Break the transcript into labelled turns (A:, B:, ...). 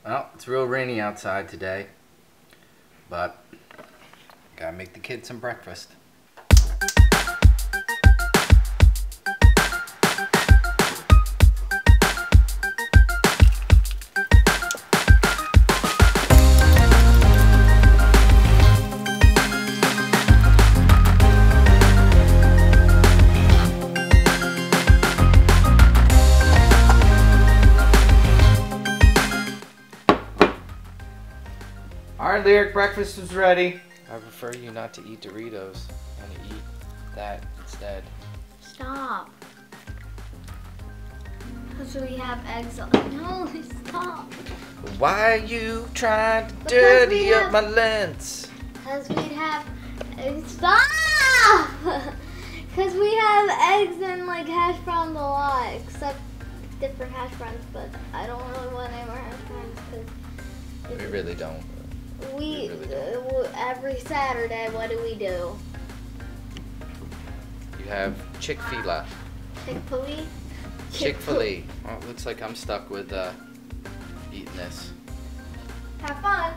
A: Well, it's real rainy outside today, but gotta make the kids some breakfast. Alright, Lyric, breakfast is ready. I prefer you not to eat Doritos and to eat that instead.
B: Stop. Because we have eggs on. No, stop.
A: Why are you trying to dirty up my lens?
B: Because we'd have. Stop! Because we have eggs and like hash browns a lot, except different hash browns, but I don't really want any more hash browns because.
A: We really don't.
B: We every Saturday, what do?
A: You have Chick-fil-A.
B: Chick-fil-A?
A: Chick-fil-A. Well, it looks like I'm stuck with eating this.
B: Have fun.